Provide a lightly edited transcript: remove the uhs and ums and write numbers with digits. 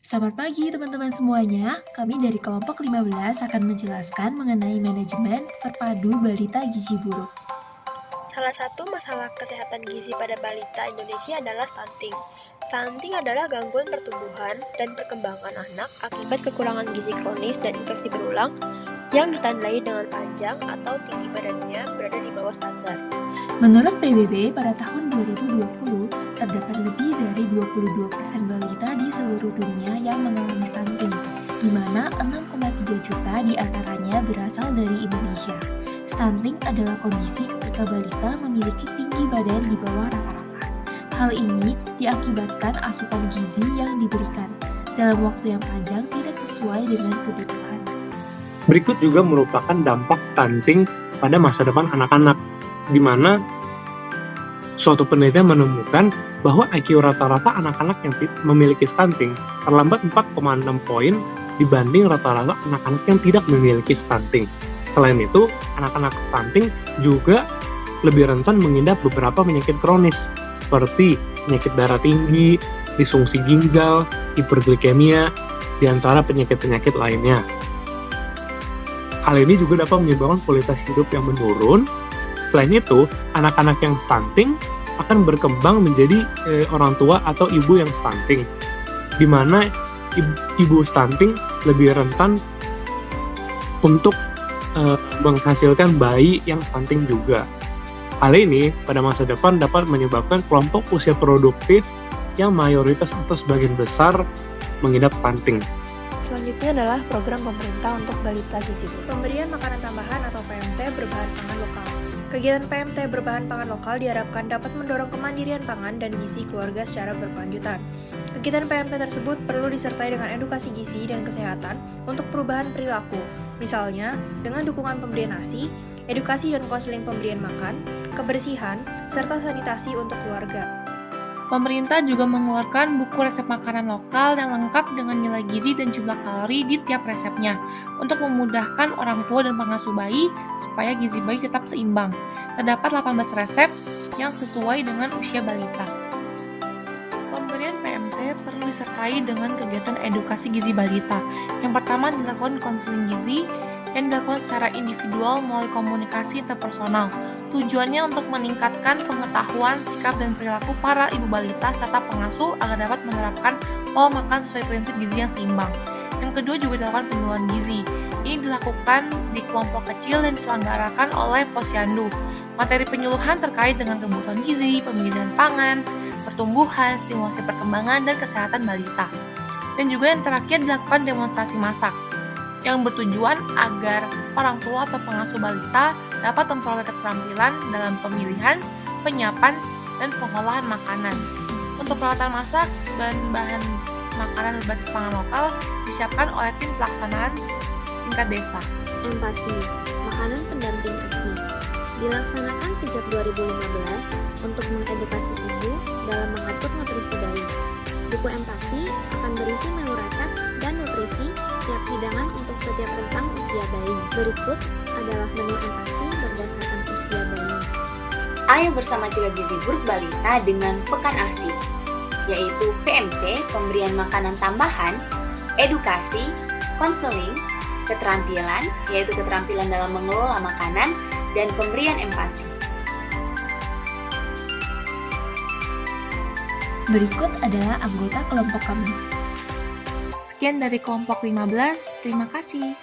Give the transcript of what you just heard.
Selamat pagi teman-teman semuanya. Kami dari kelompok 15 akan menjelaskan mengenai manajemen terpadu balita gizi buruk. Salah satu masalah kesehatan gizi pada balita Indonesia adalah stunting. Stunting adalah gangguan pertumbuhan dan perkembangan anak akibat kekurangan gizi kronis dan infeksi berulang yang ditandai dengan panjang atau tinggi badannya berada di bawah standar. Menurut PBB, pada tahun 2020, terdapat lebih dari 22% balita di seluruh dunia yang mengalami stunting, di mana 6,3 juta diantaranya berasal dari Indonesia. Stunting adalah kondisi ketika balita memiliki tinggi badan di bawah rata-rata. Hal ini diakibatkan asupan gizi yang diberikan dalam waktu yang panjang tidak sesuai dengan kebutuhan. Berikut juga merupakan dampak stunting pada masa depan anak-anak, di mana suatu penelitian menemukan bahwa IQ rata-rata anak-anak yang memiliki stunting terlambat 4,6 poin dibanding rata-rata anak-anak yang tidak memiliki stunting. Selain itu, anak-anak stunting juga lebih rentan mengidap beberapa penyakit kronis seperti penyakit darah tinggi, disfungsi ginjal, hiperglikemia, di antara penyakit-penyakit lainnya. Hal ini juga dapat menyebabkan kualitas hidup yang menurun. Selain itu, anak-anak yang stunting akan berkembang menjadi orang tua atau ibu yang stunting, di mana ibu stunting lebih rentan untuk menghasilkan bayi yang stunting juga. Hal ini pada masa depan dapat menyebabkan kelompok usia produktif yang mayoritas atau sebagian besar mengidap stunting. Selanjutnya adalah program pemerintah untuk balita gizi buruk. Pemberian makanan tambahan atau PMT berbahan pangan lokal. Kegiatan PMT berbahan pangan lokal diharapkan dapat mendorong kemandirian pangan dan gizi keluarga secara berkelanjutan. Kegiatan PMT tersebut perlu disertai dengan edukasi gizi dan kesehatan untuk perubahan perilaku, misalnya dengan dukungan pemberian ASI, edukasi dan konseling pemberian makan, kebersihan, serta sanitasi untuk keluarga. Pemerintah juga mengeluarkan buku resep makanan lokal yang lengkap dengan nilai gizi dan jumlah kalori di tiap resepnya untuk memudahkan orang tua dan pengasuh bayi supaya gizi bayi tetap seimbang. Terdapat 18 resep yang sesuai dengan usia balita. Pemberian PMT perlu disertai dengan kegiatan edukasi gizi balita. Yang pertama dilakukan konseling gizi yang dilakukan secara individual melalui komunikasi interpersonal. Tujuannya untuk meningkatkan pengetahuan, sikap, dan perilaku para ibu balita serta pengasuh agar dapat menerapkan pola makan sesuai prinsip gizi yang seimbang. Yang kedua juga dilakukan penyuluhan gizi. Ini dilakukan di kelompok kecil dan diselenggarakan oleh Posyandu. Materi penyuluhan terkait dengan kebutuhan gizi, pemilihan pangan, pertumbuhan, stimulasi perkembangan, dan kesehatan balita. Dan juga yang terakhir dilakukan demonstrasi masak yang bertujuan agar orang tua atau pengasuh balita dapat memperoleh keterampilan dalam pemilihan, penyiapan, dan pengolahan makanan. Untuk peralatan masak, bahan-bahan makanan berbasis pangan lokal disiapkan oleh tim pelaksanaan tingkat desa. Empasi, makanan pendamping ASI, dilaksanakan sejak 2015 untuk mengedukasi ibu dalam mengatur nutrisi bayi. Buku Empasi akan berisi menu resep dan nutrisi tiap hidangan untuk setiap rentang usia bayi. Berikut adalah menu Empasi berdasarkan usia bayi. Ayo bersama cegah gizi buruk balita dengan Pekan ASI, yaitu PMT, pemberian makanan tambahan, edukasi, konseling, keterampilan, yaitu keterampilan dalam mengelola makanan, dan pemberian empati. Berikut adalah anggota kelompok kami. Sekian dari kelompok 15, terima kasih.